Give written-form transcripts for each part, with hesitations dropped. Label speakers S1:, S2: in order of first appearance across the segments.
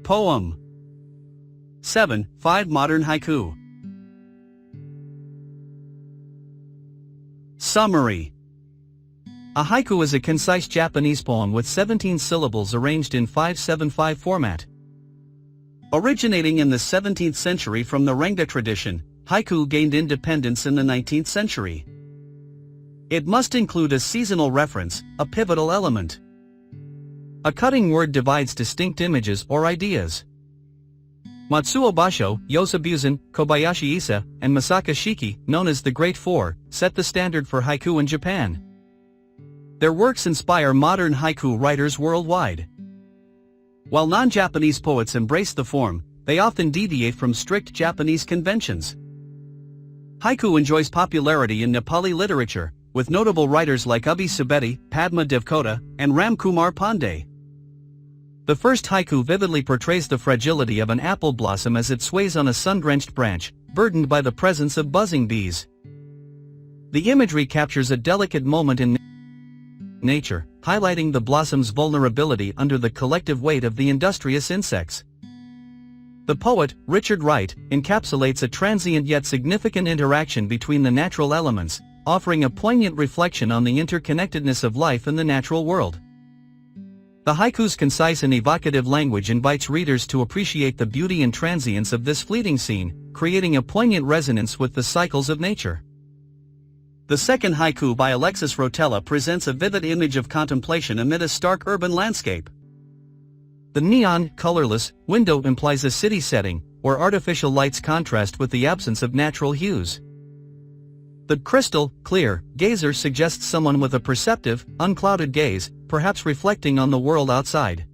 S1: Poem 7. 5 Modern Haiku. Summary. A haiku is a concise Japanese poem with 17 syllables arranged in 5-7-5 format. Originating in the 17th century from the Renga tradition, haiku gained independence in the 19th century. It must include a seasonal reference, a pivotal element. A cutting word divides distinct images or ideas. Matsuo Basho, Yosabuzen, Kobayashi Isa, and Masaka Shiki, known as the Great Four, set the standard for haiku in Japan. Their works inspire modern haiku writers worldwide. While non-Japanese poets embrace the form, they often deviate from strict Japanese conventions. Haiku enjoys popularity in Nepali literature, with notable writers like Ubi Subedi, Padma Devkota, and Ram Kumar Pandey. The first haiku vividly portrays the fragility of an apple blossom as it sways on a sun-drenched branch, burdened by the presence of buzzing bees. The imagery captures a delicate moment in nature, highlighting the blossom's vulnerability under the collective weight of the industrious insects. The poet, Richard Wright, encapsulates a transient yet significant interaction between the natural elements, offering a poignant reflection on the interconnectedness of life in the natural world. The haiku's concise and evocative language invites readers to appreciate the beauty and transience of this fleeting scene, creating a poignant resonance with the cycles of nature. The second haiku by Alexis Rotella presents a vivid image of contemplation amid a stark urban landscape. The neon, colorless, window implies a city setting, where artificial lights contrast with the absence of natural hues. The crystal, clear, gazer suggests someone with a perceptive, unclouded gaze, perhaps reflecting on the world outside.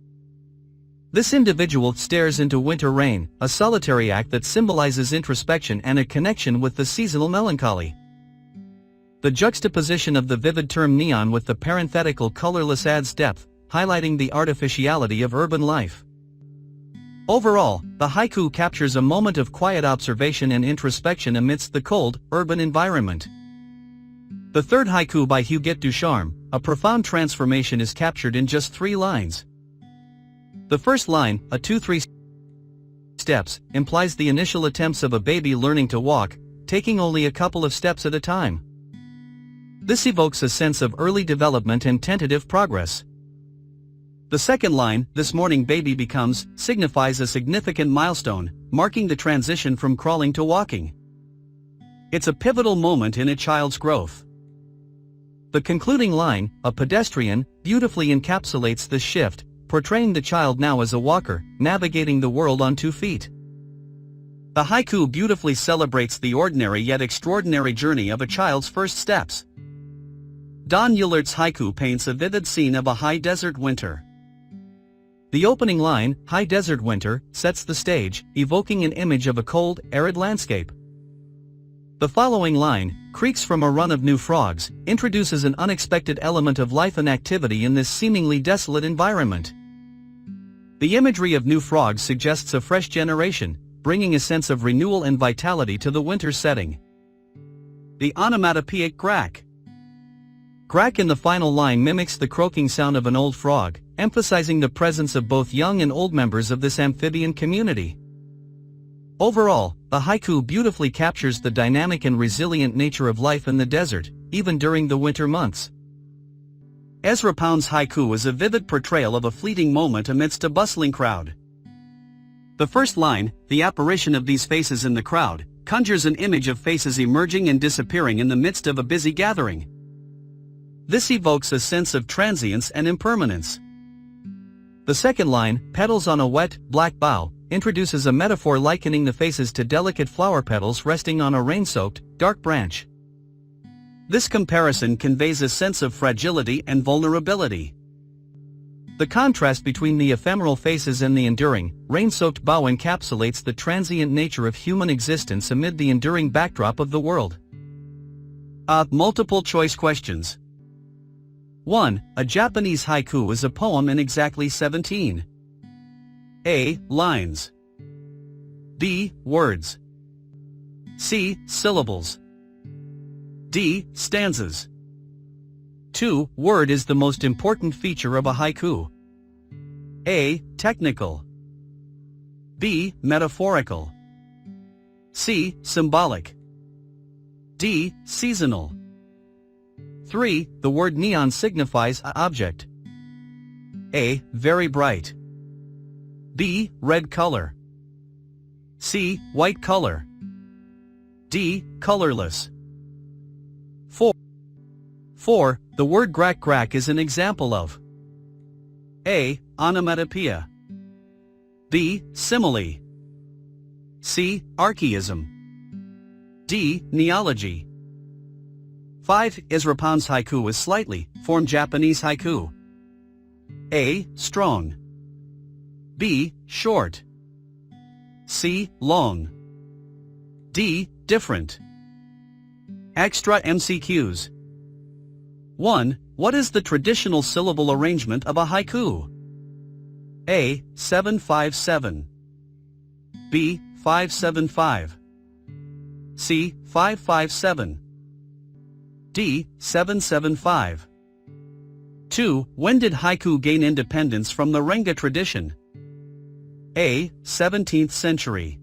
S1: This individual stares into winter rain, a solitary act that symbolizes introspection and a connection with the seasonal melancholy. The juxtaposition of the vivid term neon with the parenthetical colorless adds depth, highlighting the artificiality of urban life. Overall, the haiku captures a moment of quiet observation and introspection amidst the cold, urban environment. The third haiku by Huguette Ducharme, a profound transformation, is captured in just 3 lines. The first line, a 2-3 steps, implies the initial attempts of a baby learning to walk, taking only a couple of steps at a time. This evokes a sense of early development and tentative progress. The second line, this morning baby becomes, signifies a significant milestone, marking the transition from crawling to walking. It's a pivotal moment in a child's growth. The concluding line, a pedestrian, beautifully encapsulates this shift, portraying the child now as a walker, navigating the world on 2 feet. The haiku beautifully celebrates the ordinary yet extraordinary journey of a child's first steps. Don Eulert's haiku paints a vivid scene of a high desert winter. The opening line, high desert winter, sets the stage, evoking an image of a cold, arid landscape. The following line, creaks from a run of new frogs, introduces an unexpected element of life and activity in this seemingly desolate environment. The imagery of new frogs suggests a fresh generation, bringing a sense of renewal and vitality to the winter setting. The onomatopoeic grack. Grack in the final line mimics the croaking sound of an old frog, emphasizing the presence of both young and old members of this amphibian community. Overall, the haiku beautifully captures the dynamic and resilient nature of life in the desert, even during the winter months. Ezra Pound's haiku is a vivid portrayal of a fleeting moment amidst a bustling crowd. The first line, the apparition of these faces in the crowd, conjures an image of faces emerging and disappearing in the midst of a busy gathering. This evokes a sense of transience and impermanence. The second line, petals on a wet, black bough, introduces a metaphor likening the faces to delicate flower petals resting on a rain-soaked, dark branch. This comparison conveys a sense of fragility and vulnerability. The contrast between the ephemeral faces and the enduring, rain-soaked bough encapsulates the transient nature of human existence amid the enduring backdrop of the world. Multiple choice questions. 1. A Japanese haiku is a poem in exactly 17 A. Lines. B. Words. C. Syllables. D. Stanzas. 2. Word is the most important feature of a haiku. A. Technical. B. Metaphorical. C. Symbolic. D. Seasonal. 3. The word neon signifies a object. A. Very bright. B. Red color. C. White color. D. Colorless. 4. The word grak is an example of A. Onomatopoeia. B. Simile. C. Archaism. D. Neology. 5. Ezra Pound's haiku is slightly formed Japanese haiku. A. Strong. B. Short. C. Long. D. Different. Extra MCQs. 1. What is the traditional syllable arrangement of a haiku? A. 757. B. 575. C. 557. D. 775. 2. When did haiku gain independence from the Renga tradition? A. 17th century.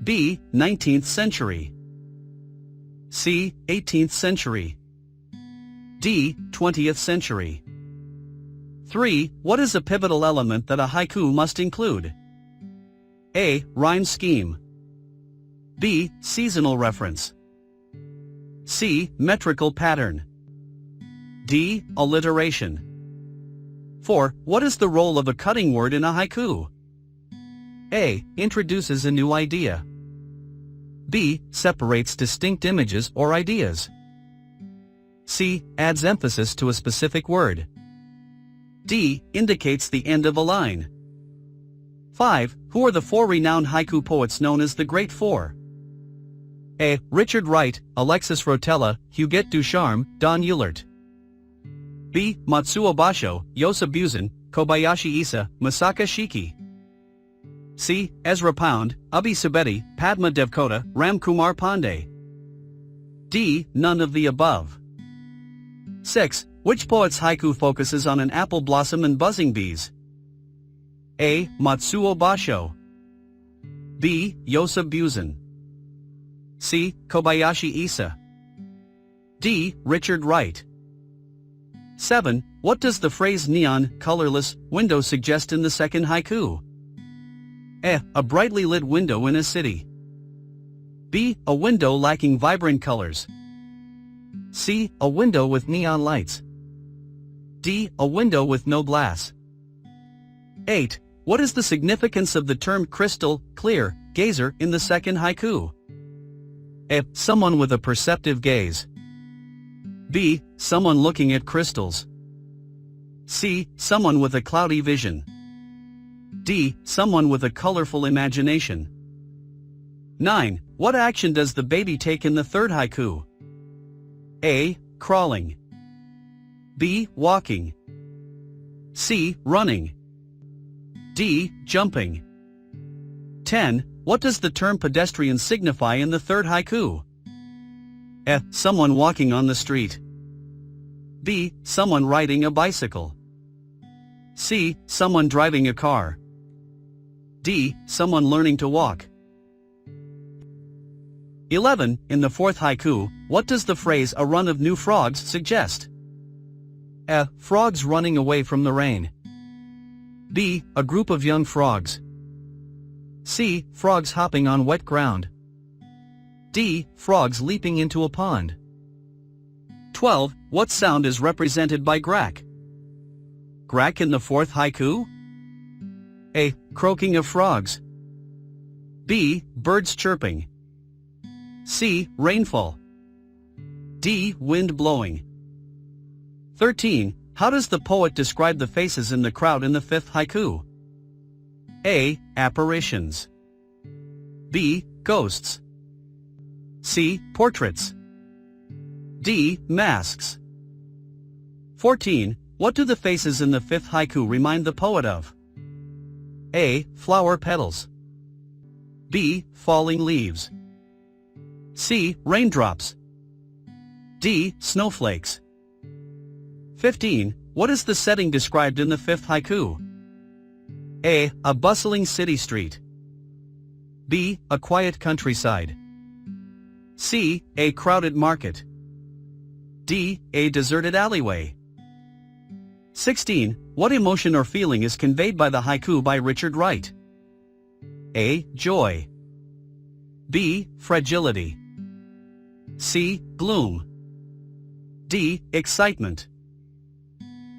S1: B. 19th century. C. 18th century. D. 20th century. 3. What is a pivotal element that a haiku must include? A. Rhyme scheme. B. Seasonal reference. C. Metrical pattern. D. Alliteration. 4. What is the role of a cutting word in a haiku? A. Introduces a new idea. B. Separates distinct images or ideas. C. Adds emphasis to a specific word. D. Indicates the end of a line. 5. Who are the 4 renowned haiku poets known as the Great Four? A. Richard Wright, Alexis Rotella, Huguette Ducharme, Don Eulert. B. Matsuo Basho, Yosa Buzan, Kobayashi Isa, Masaka Shiki. C. Ezra Pound, Abhi Subedi, Padma Devkota, Ram Kumar Pandey. D. None of the above. 6. Which poet's haiku focuses on an apple blossom and buzzing bees? A. Matsuo Basho. B. Yosa Buzan. C. Kobayashi Isa. D. Richard Wright. 7. What does the phrase neon, colorless, window suggest in the second haiku? A brightly lit window in a city. B. A window lacking vibrant colors. C. A window with neon lights. D. A window with no glass. 8. What is the significance of the term crystal, clear, gazer in the second haiku? A. Someone with a perceptive gaze. B. Someone looking at crystals. C. Someone with a cloudy vision. D. Someone with a colorful imagination. 9. What action does the baby take in the third haiku? A. Crawling. B. Walking. C. Running. D. Jumping. 10. What does the term pedestrian signify in the third haiku? A. Someone walking on the street. B. Someone riding a bicycle. C. Someone driving a car. D. Someone learning to walk. 11. In the fourth haiku, what does the phrase "a run of new frogs" suggest? A. Frogs running away from the rain. B. A group of young frogs. C. Frogs hopping on wet ground. D. Frogs leaping into a pond. 12. What sound is represented by grak? Grak in the fourth haiku? A. Croaking of frogs. B. Birds chirping. C. Rainfall. D. Wind blowing. 13. How does the poet describe the faces in the crowd in the fifth haiku? A. Apparitions. B. Ghosts. C. Portraits. D. Masks. 14. What do the faces in the fifth haiku remind the poet of? A. Flower petals. B. Falling leaves. C. Raindrops. D. Snowflakes. 15. What is the setting described in the fifth haiku? A. A bustling city street. B. A quiet countryside. C. A crowded market. D. A deserted alleyway. 16. What emotion or feeling is conveyed by the haiku by Richard Wright? A. Joy. B. Fragility. C. Gloom. D. Excitement.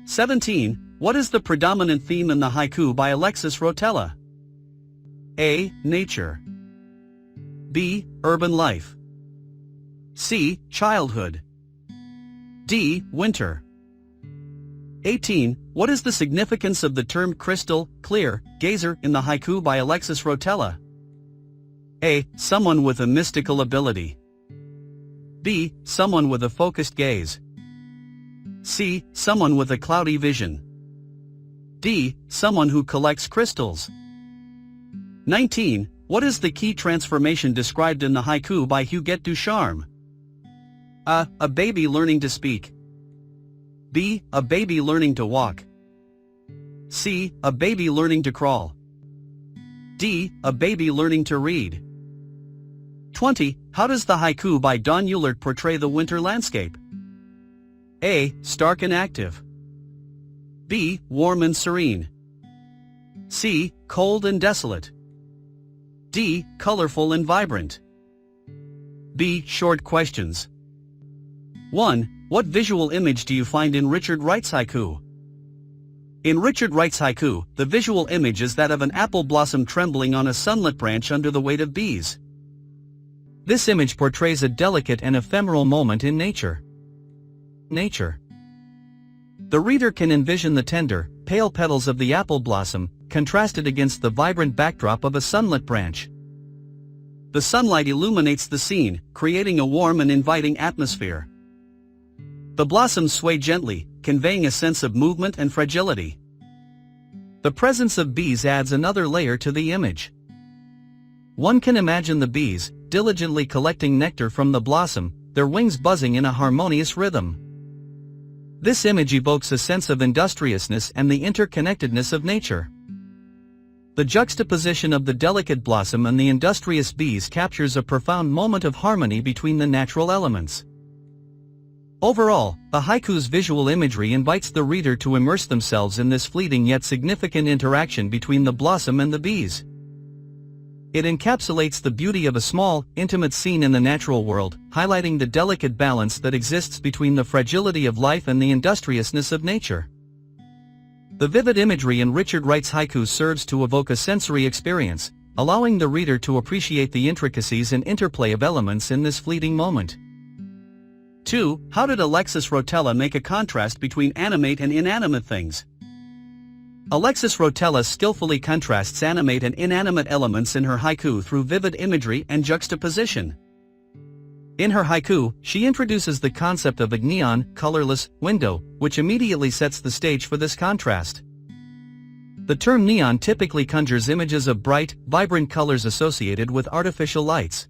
S1: 17. What is the predominant theme in the haiku by Alexis Rotella? A. Nature. B. Urban life. C. Childhood. D. Winter. 18. What is the significance of the term crystal, clear, gazer in the haiku by Alexis Rotella? A. Someone with a mystical ability. B. Someone with a focused gaze. C. Someone with a cloudy vision. D. Someone who collects crystals. 19. What is the key transformation described in the haiku by Huguette Ducharme? A. A baby learning to speak. B. A baby learning to walk. C. A baby learning to crawl. D. A baby learning to read. 20. How does the haiku by Don Eulert portray the winter landscape? A. Stark and active. B. Warm and serene. C. Cold and desolate. D. Colorful and vibrant. B. Short questions. 1. What visual image do you find in Richard Wright's haiku? In Richard Wright's haiku, the visual image is that of an apple blossom trembling on a sunlit branch under the weight of bees. This image portrays a delicate and ephemeral moment in nature. The reader can envision the tender, pale petals of the apple blossom, contrasted against the vibrant backdrop of a sunlit branch. The sunlight illuminates the scene, creating a warm and inviting atmosphere. The blossoms sway gently, conveying a sense of movement and fragility. The presence of bees adds another layer to the image. One can imagine the bees, diligently collecting nectar from the blossom, their wings buzzing in a harmonious rhythm. This image evokes a sense of industriousness and the interconnectedness of nature. The juxtaposition of the delicate blossom and the industrious bees captures a profound moment of harmony between the natural elements. Overall, the haiku's visual imagery invites the reader to immerse themselves in this fleeting yet significant interaction between the blossom and the bees. It encapsulates the beauty of a small, intimate scene in the natural world, highlighting the delicate balance that exists between the fragility of life and the industriousness of nature. The vivid imagery in Richard Wright's haiku serves to evoke a sensory experience, allowing the reader to appreciate the intricacies and interplay of elements in this fleeting moment. 2. How did Alexis Rotella make a contrast between animate and inanimate things? Alexis Rotella skillfully contrasts animate and inanimate elements in her haiku through vivid imagery and juxtaposition. In her haiku, she introduces the concept of a neon, colorless window, which immediately sets the stage for this contrast. The term neon typically conjures images of bright, vibrant colors associated with artificial lights.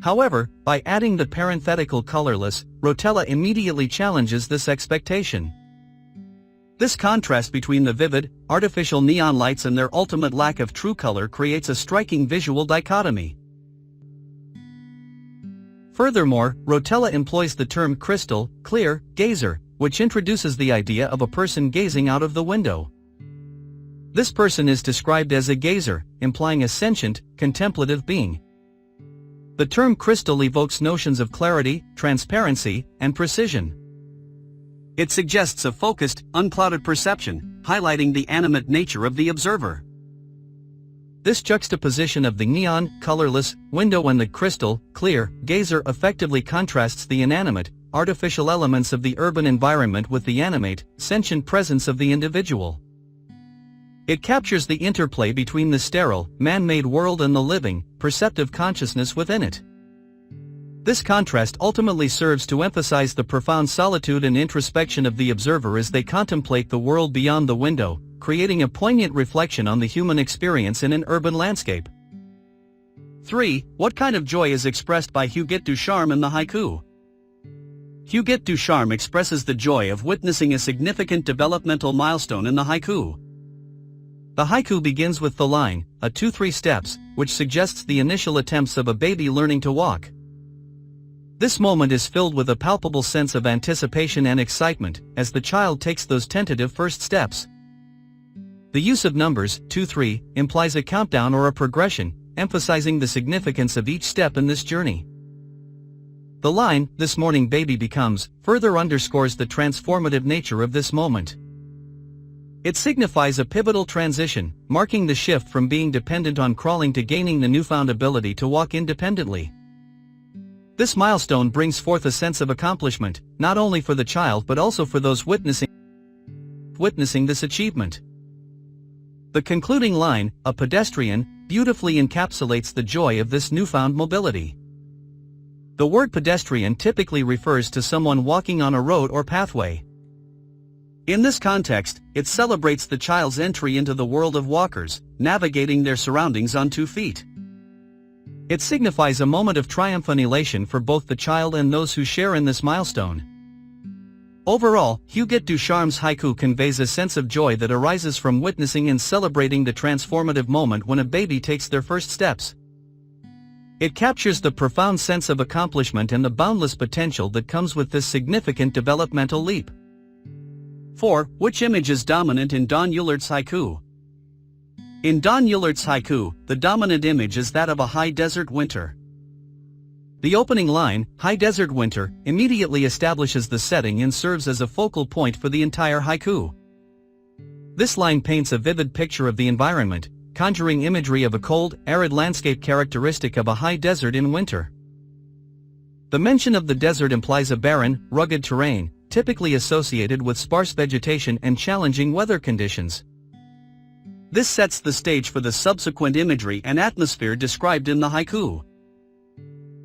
S1: However, by adding the parenthetical colorless, Rotella immediately challenges this expectation. This contrast between the vivid, artificial neon lights and their ultimate lack of true color creates a striking visual dichotomy. Furthermore, Rotella employs the term crystal, clear, gazer, which introduces the idea of a person gazing out of the window. This person is described as a gazer, implying a sentient, contemplative being. The term crystal evokes notions of clarity, transparency, and precision. It suggests a focused, unclouded perception, highlighting the animate nature of the observer. This juxtaposition of the neon, colorless window and the crystal, clear gazer effectively contrasts the inanimate, artificial elements of the urban environment with the animate, sentient presence of the individual. It captures the interplay between the sterile, man-made world and the living, perceptive consciousness within it. This contrast ultimately serves to emphasize the profound solitude and introspection of the observer as they contemplate the world beyond the window, creating a poignant reflection on the human experience in an urban landscape. 3. What kind of joy is expressed by Huguette Ducharme in the haiku? Huguette Ducharme expresses the joy of witnessing a significant developmental milestone in the haiku. The haiku begins with the line, a 2-3 steps, which suggests the initial attempts of a baby learning to walk. This moment is filled with a palpable sense of anticipation and excitement, as the child takes those tentative first steps. The use of numbers, 2-3, implies a countdown or a progression, emphasizing the significance of each step in this journey. The line, "This morning baby becomes," further underscores the transformative nature of this moment. It signifies a pivotal transition, marking the shift from being dependent on crawling to gaining the newfound ability to walk independently. This milestone brings forth a sense of accomplishment, not only for the child but also for those witnessing this achievement. The concluding line, "a pedestrian," beautifully encapsulates the joy of this newfound mobility. The word pedestrian typically refers to someone walking on a road or pathway. In this context, it celebrates the child's entry into the world of walkers, navigating their surroundings on 2 feet. It signifies a moment of triumph and elation for both the child and those who share in this milestone. Overall, Hugues Ducharme's haiku conveys a sense of joy that arises from witnessing and celebrating the transformative moment when a baby takes their first steps. It captures the profound sense of accomplishment and the boundless potential that comes with this significant developmental leap. 4. Which image is dominant in Don Eulert's haiku? In Don Eulert's haiku, the dominant image is that of a high desert winter. The opening line, "High desert winter," immediately establishes the setting and serves as a focal point for the entire haiku. This line paints a vivid picture of the environment, conjuring imagery of a cold, arid landscape characteristic of a high desert in winter. The mention of the desert implies a barren, rugged terrain, typically associated with sparse vegetation and challenging weather conditions. This sets the stage for the subsequent imagery and atmosphere described in the haiku.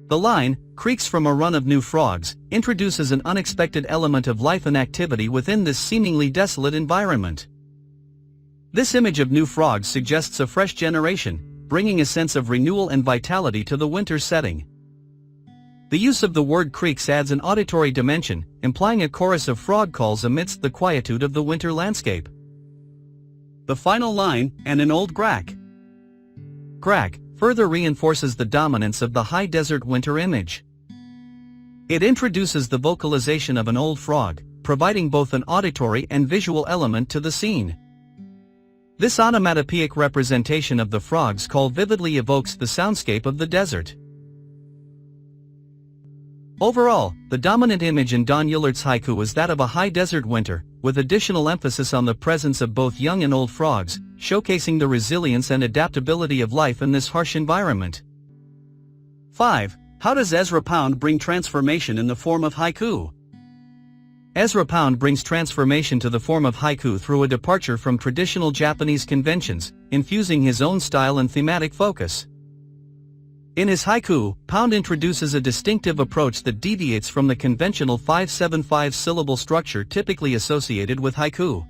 S1: The line, "creaks from a run of new frogs," introduces an unexpected element of life and activity within this seemingly desolate environment. This image of new frogs suggests a fresh generation, bringing a sense of renewal and vitality to the winter setting. The use of the word creaks adds an auditory dimension, implying a chorus of frog calls amidst the quietude of the winter landscape. The final line, "and an old grack." Grack further reinforces the dominance of the high desert winter image. It introduces the vocalization of an old frog, providing both an auditory and visual element to the scene. This onomatopoeic representation of the frog's call vividly evokes the soundscape of the desert. Overall, the dominant image in Don Eulert's haiku is that of a high desert winter, with additional emphasis on the presence of both young and old frogs, showcasing the resilience and adaptability of life in this harsh environment. 5. How does Ezra Pound bring transformation in the form of haiku? Ezra Pound brings transformation to the form of haiku through a departure from traditional Japanese conventions, infusing his own style and thematic focus. In his haiku, Pound introduces a distinctive approach that deviates from the conventional 5-7-5 syllable structure typically associated with haiku.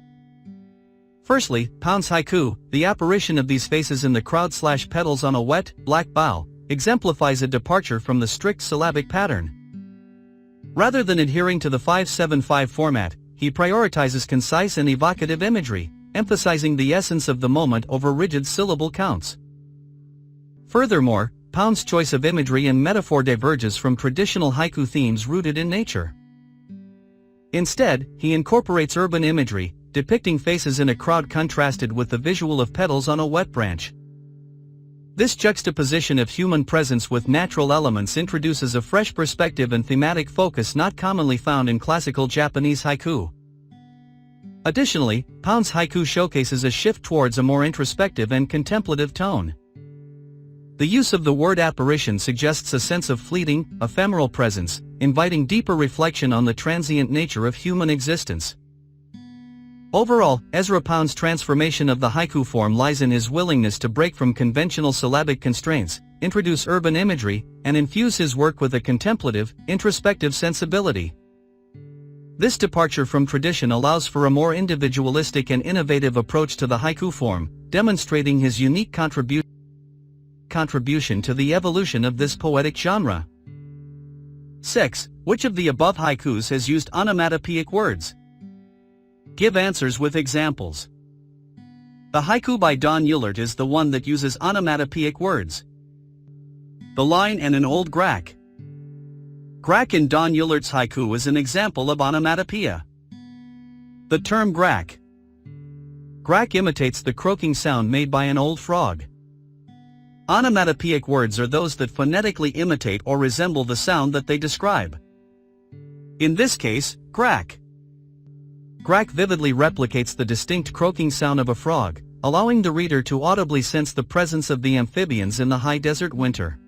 S1: Firstly, Pound's haiku, the apparition of these faces in the crowd/petals on a wet, black bough, exemplifies a departure from the strict syllabic pattern. Rather than adhering to the 5-7-5 format, he prioritizes concise and evocative imagery, emphasizing the essence of the moment over rigid syllable counts. Furthermore, Pound's choice of imagery and metaphor diverges from traditional haiku themes rooted in nature. Instead, he incorporates urban imagery, depicting faces in a crowd contrasted with the visual of petals on a wet branch. This juxtaposition of human presence with natural elements introduces a fresh perspective and thematic focus not commonly found in classical Japanese haiku. Additionally, Pound's haiku showcases a shift towards a more introspective and contemplative tone. The use of the word apparition suggests a sense of fleeting, ephemeral presence, inviting deeper reflection on the transient nature of human existence. Overall, Ezra Pound's transformation of the haiku form lies in his willingness to break from conventional syllabic constraints, introduce urban imagery, and infuse his work with a contemplative, introspective sensibility. This departure from tradition allows for a more individualistic and innovative approach to the haiku form, demonstrating his unique contribution to the evolution of this poetic genre. 6. Which of the above haikus has used onomatopoeic words? Give answers with examples. The haiku by Don Eulert is the one that uses onomatopoeic words. The line "and an old grack." Grack in Don Eulert's haiku is an example of onomatopoeia. The term grack. Grack imitates the croaking sound made by an old frog. Onomatopoeic words are those that phonetically imitate or resemble the sound that they describe. In this case, grack. Grack vividly replicates the distinct croaking sound of a frog, allowing the reader to audibly sense the presence of the amphibians in the high desert winter.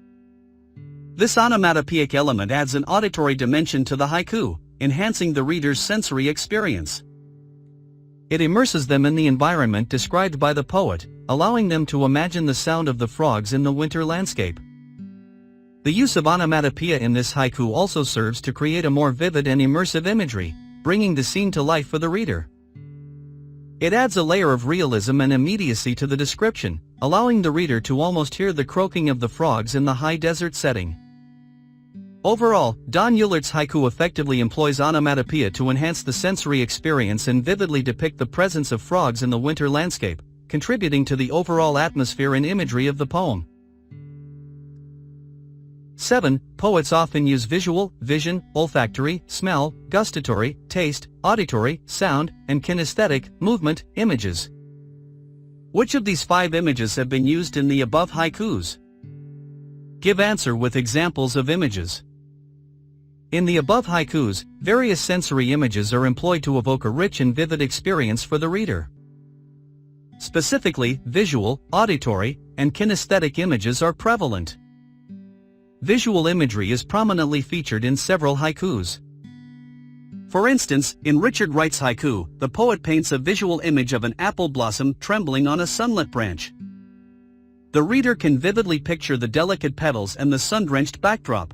S1: This onomatopoeic element adds an auditory dimension to the haiku, enhancing the reader's sensory experience. It immerses them in the environment described by the poet, allowing them to imagine the sound of the frogs in the winter landscape. The use of onomatopoeia in this haiku also serves to create a more vivid and immersive imagery, bringing the scene to life for the reader. It adds a layer of realism and immediacy to the description, allowing the reader to almost hear the croaking of the frogs in the high desert setting. Overall, Don Eulert's haiku effectively employs onomatopoeia to enhance the sensory experience and vividly depict the presence of frogs in the winter landscape, contributing to the overall atmosphere and imagery of the poem. 7. Poets often use visual, vision, olfactory, smell, gustatory, taste, auditory, sound, and kinesthetic, movement, images. Which of these 5 images have been used in the above haikus? Give answer with examples of images. In the above haikus, various sensory images are employed to evoke a rich and vivid experience for the reader. Specifically, visual, auditory, and kinesthetic images are prevalent. Visual imagery is prominently featured in several haikus. For instance, in Richard Wright's haiku, the poet paints a visual image of an apple blossom trembling on a sunlit branch. The reader can vividly picture the delicate petals and the sun-drenched backdrop.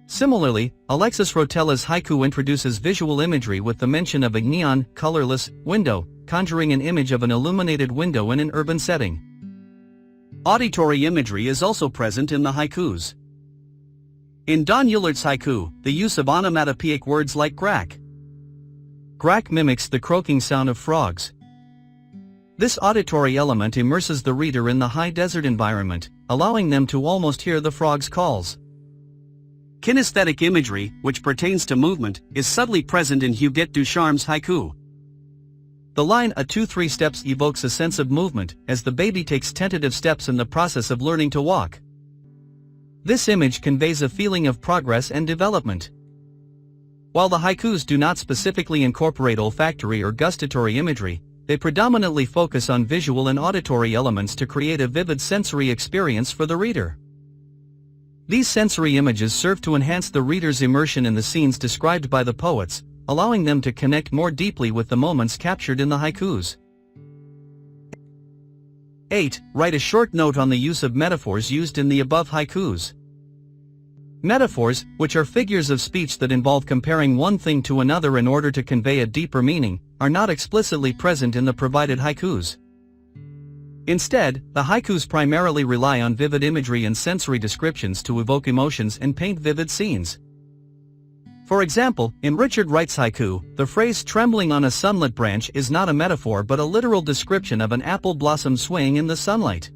S1: Similarly, Alexis Rotella's haiku introduces visual imagery with the mention of a neon, colorless, window, conjuring an image of an illuminated window in an urban setting. Auditory imagery is also present in the haikus. In Don Eulert's haiku, the use of onomatopoeic words like grack. Grack mimics the croaking sound of frogs. This auditory element immerses the reader in the high desert environment, allowing them to almost hear the frogs' calls. Kinesthetic imagery, which pertains to movement, is subtly present in Huguette Ducharme's haiku. The line "a 2-3 steps" evokes a sense of movement, as the baby takes tentative steps in the process of learning to walk. This image conveys a feeling of progress and development. While the haikus do not specifically incorporate olfactory or gustatory imagery, they predominantly focus on visual and auditory elements to create a vivid sensory experience for the reader. These sensory images serve to enhance the reader's immersion in the scenes described by the poets, allowing them to connect more deeply with the moments captured in the haikus. 8. Write a short note on the use of metaphors used in the above haikus. Metaphors, which are figures of speech that involve comparing one thing to another in order to convey a deeper meaning, are not explicitly present in the provided haikus. Instead, the haikus primarily rely on vivid imagery and sensory descriptions to evoke emotions and paint vivid scenes. For example, in Richard Wright's haiku, the phrase "trembling on a sunlit branch" is not a metaphor but a literal description of an apple blossom swaying in the sunlight.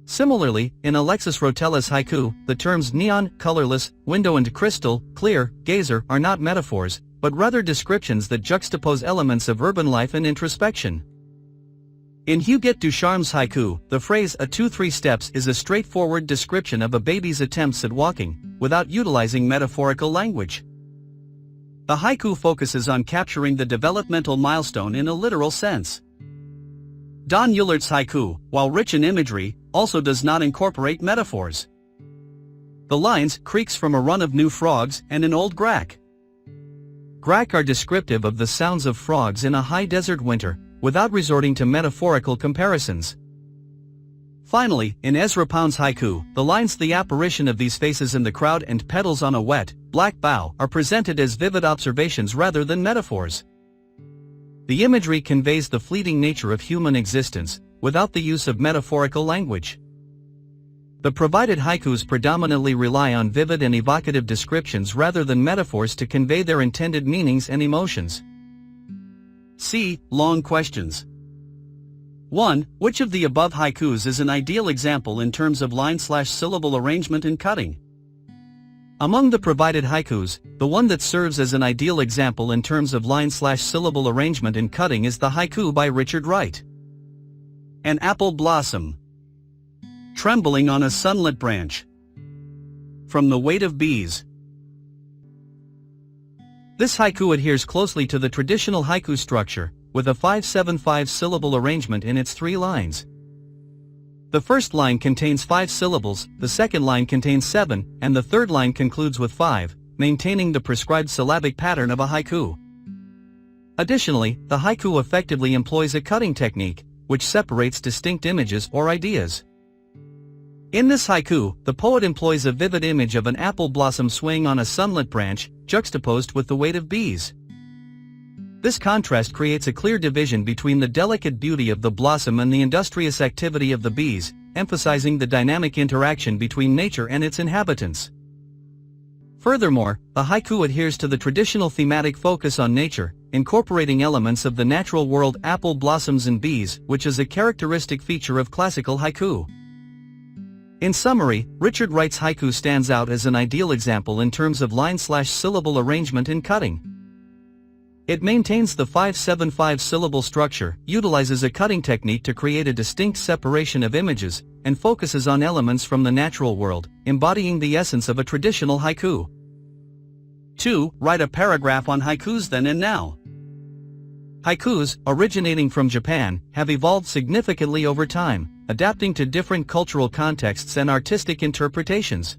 S1: Similarly, in Alexis Rotella's haiku, the terms neon, colorless, window and crystal, clear, gazer are not metaphors, but rather descriptions that juxtapose elements of urban life and introspection. In Huguette Ducharme's haiku, the phrase "a 2-3 steps" is a straightforward description of a baby's attempts at walking, without utilizing metaphorical language. The haiku focuses on capturing the developmental milestone in a literal sense. Don Eulert's haiku, while rich in imagery, also does not incorporate metaphors. The lines "creaks from a run of new frogs" and "an old grack." Grack are descriptive of the sounds of frogs in a high desert winter, without resorting to metaphorical comparisons. Finally, in Ezra Pound's haiku, the lines "the apparition of these faces in the crowd" and "petals on a wet, black bough" are presented as vivid observations rather than metaphors. The imagery conveys the fleeting nature of human existence, without the use of metaphorical language. The provided haikus predominantly rely on vivid and evocative descriptions rather than metaphors to convey their intended meanings and emotions. C. Long questions. 1. Which of the above haikus is an ideal example in terms of line/syllable arrangement and cutting? Among the provided haikus, the one that serves as an ideal example in terms of line/syllable arrangement and cutting is the haiku by Richard Wright. An apple blossom, trembling on a sunlit branch, from the weight of bees. This haiku adheres closely to the traditional haiku structure, with a 5-7-5 syllable arrangement in its 3 lines. The first line contains 5 syllables, the second line contains 7, and the third line concludes with 5, maintaining the prescribed syllabic pattern of a haiku. Additionally, the haiku effectively employs a cutting technique, which separates distinct images or ideas. In this haiku, the poet employs a vivid image of an apple blossom swaying on a sunlit branch, juxtaposed with the weight of bees. This contrast creates a clear division between the delicate beauty of the blossom and the industrious activity of the bees, emphasizing the dynamic interaction between nature and its inhabitants. Furthermore, the haiku adheres to the traditional thematic focus on nature, incorporating elements of the natural world, apple blossoms and bees, which is a characteristic feature of classical haiku. In summary, Richard Wright's haiku stands out as an ideal example in terms of line/syllable arrangement and cutting. It maintains the 5-7-5 syllable structure, utilizes a cutting technique to create a distinct separation of images, and focuses on elements from the natural world, embodying the essence of a traditional haiku. 2. Write a paragraph on haikus then and now. Haikus, originating from Japan, have evolved significantly over time, adapting to different cultural contexts and artistic interpretations.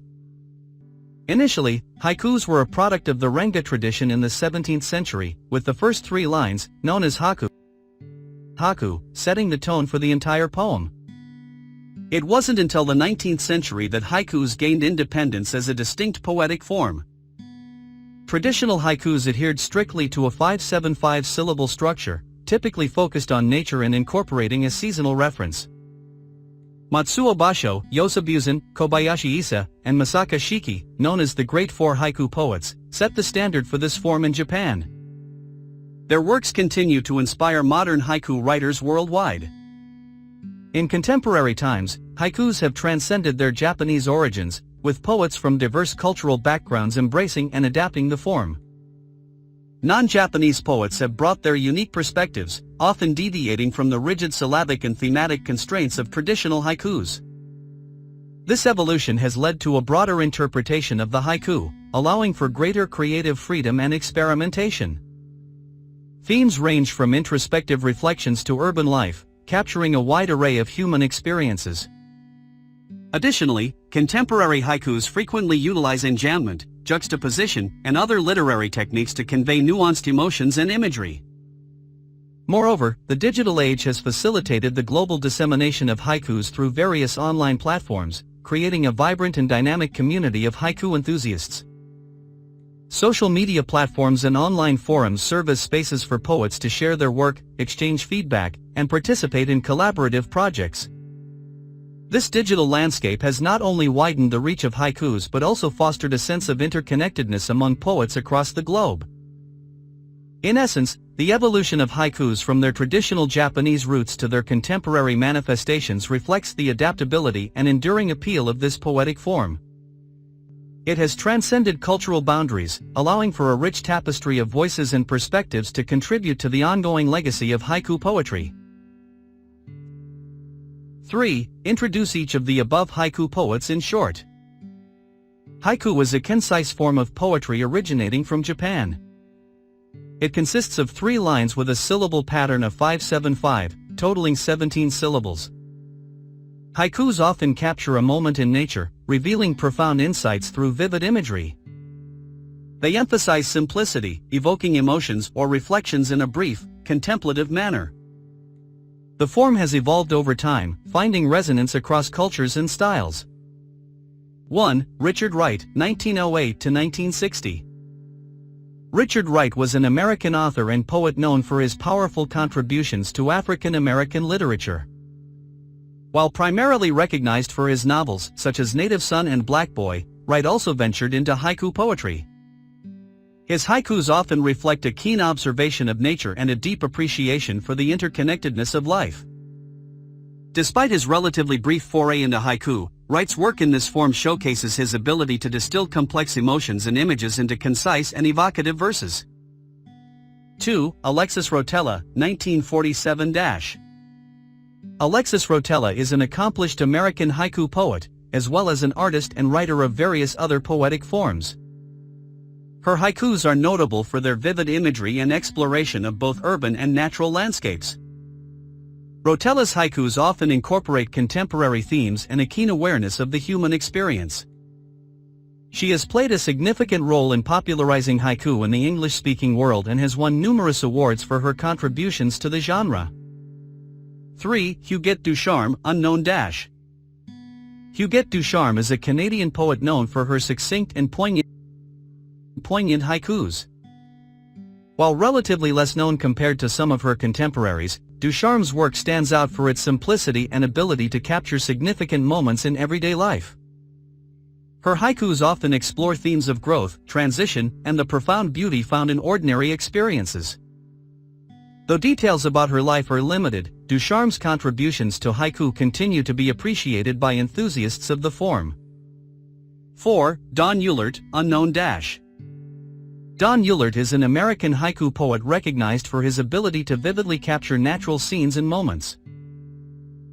S1: Initially, haikus were a product of the Renga tradition in the 17th century, with the first 3 lines, known as haku, setting the tone for the entire poem. It wasn't until the 19th century that haikus gained independence as a distinct poetic form. Traditional haikus adhered strictly to a 5-7-5 syllable structure, typically focused on nature and incorporating a seasonal reference. Matsuo Basho, Yoshibuzan, Kobayashi Issa, and Masaka Shiki, known as the Great Four Haiku Poets, set the standard for this form in Japan. Their works continue to inspire modern haiku writers worldwide. In contemporary times, haikus have transcended their Japanese origins, with poets from diverse cultural backgrounds embracing and adapting the form. Non-Japanese poets have brought their unique perspectives, often deviating from the rigid syllabic and thematic constraints of traditional haikus. This evolution has led to a broader interpretation of the haiku, allowing for greater creative freedom and experimentation. Themes range from introspective reflections to urban life, capturing a wide array of human experiences. Additionally, contemporary haikus frequently utilize enjambment, juxtaposition, and other literary techniques to convey nuanced emotions and imagery. Moreover, the digital age has facilitated the global dissemination of haikus through various online platforms, creating a vibrant and dynamic community of haiku enthusiasts. Social media platforms and online forums serve as spaces for poets to share their work, exchange feedback, and participate in collaborative projects. This digital landscape has not only widened the reach of haikus but also fostered a sense of interconnectedness among poets across the globe. In essence, the evolution of haikus from their traditional Japanese roots to their contemporary manifestations reflects the adaptability and enduring appeal of this poetic form. It has transcended cultural boundaries, allowing for a rich tapestry of voices and perspectives to contribute to the ongoing legacy of haiku poetry. 3. Introduce each of the above haiku poets in short. Haiku is a concise form of poetry originating from Japan. It consists of 3 lines with a syllable pattern of 5-7-5, totaling 17 syllables. Haikus often capture a moment in nature, revealing profound insights through vivid imagery. They emphasize simplicity, evoking emotions or reflections in a brief, contemplative manner. The form has evolved over time, finding resonance across cultures and styles. 1. Richard Wright, 1908 to 1960. Richard Wright was an American author and poet known for his powerful contributions to African American literature. While primarily recognized for his novels such as Native Son and Black Boy, Wright also ventured into haiku poetry. His haikus often reflect a keen observation of nature and a deep appreciation for the interconnectedness of life. Despite his relatively brief foray into haiku, Wright's work in this form showcases his ability to distill complex emotions and images into concise and evocative verses. 2. Alexis Rotella, 1947 Alexis Rotella is an accomplished American haiku poet, as well as an artist and writer of various other poetic forms. Her haikus are notable for their vivid imagery and exploration of both urban and natural landscapes. Rotella's haikus often incorporate contemporary themes and a keen awareness of the human experience. She has played a significant role in popularizing haiku in the English-speaking world and has won numerous awards for her contributions to the genre. 3. Huguette Ducharme, unknown Huguette Ducharme is a Canadian poet known for her succinct and poignant haikus. While relatively less known compared to some of her contemporaries, Ducharme's work stands out for its simplicity and ability to capture significant moments in everyday life. Her haikus often explore themes of growth, transition, and the profound beauty found in ordinary experiences. Though details about her life are limited, Ducharme's contributions to haiku continue to be appreciated by enthusiasts of the form. 4. Don Eulert, unknown Don Eulert is an American haiku poet recognized for his ability to vividly capture natural scenes and moments.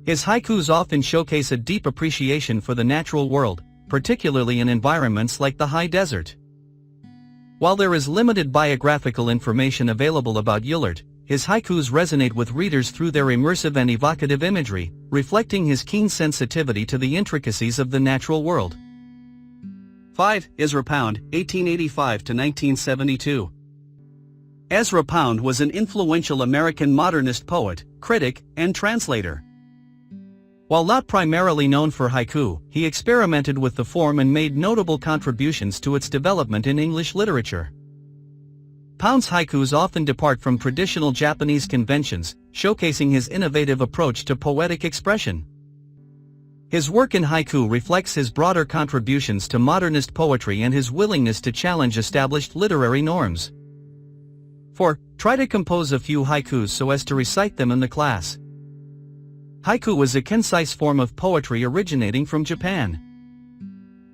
S1: His haikus often showcase a deep appreciation for the natural world, particularly in environments like the high desert. While there is limited biographical information available about Eulert, his haikus resonate with readers through their immersive and evocative imagery, reflecting his keen sensitivity to the intricacies of the natural world. 5. Ezra Pound, 1885 to 1972. Ezra Pound was an influential American modernist poet, critic, and translator. While not primarily known for haiku, he experimented with the form and made notable contributions to its development in English literature. Pound's haikus often depart from traditional Japanese conventions, showcasing his innovative approach to poetic expression. His work in haiku reflects his broader contributions to modernist poetry and his willingness to challenge established literary norms. 4. Try to compose a few haikus so as to recite them in the class. Haiku is a concise form of poetry originating from Japan.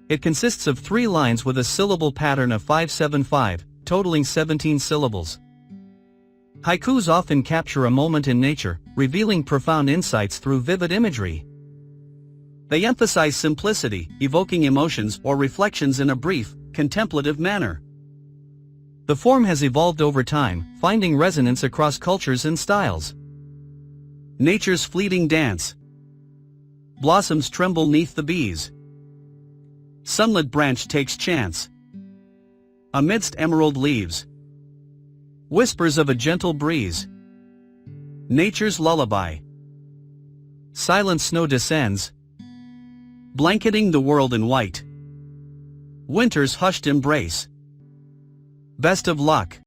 S1: It consists of 3 lines with a syllable pattern of 5-7-5, totaling 17 syllables. Haikus often capture a moment in nature, revealing profound insights through vivid imagery. They emphasize simplicity, evoking emotions or reflections in a brief, contemplative manner. The form has evolved over time, finding resonance across cultures and styles. Nature's fleeting dance. Blossoms tremble 'neath the bees. Sunlit branch takes chance. Amidst emerald leaves. Whispers of a gentle breeze. Nature's lullaby. Silent snow descends, blanketing the world in white. Winter's hushed embrace. Best of luck.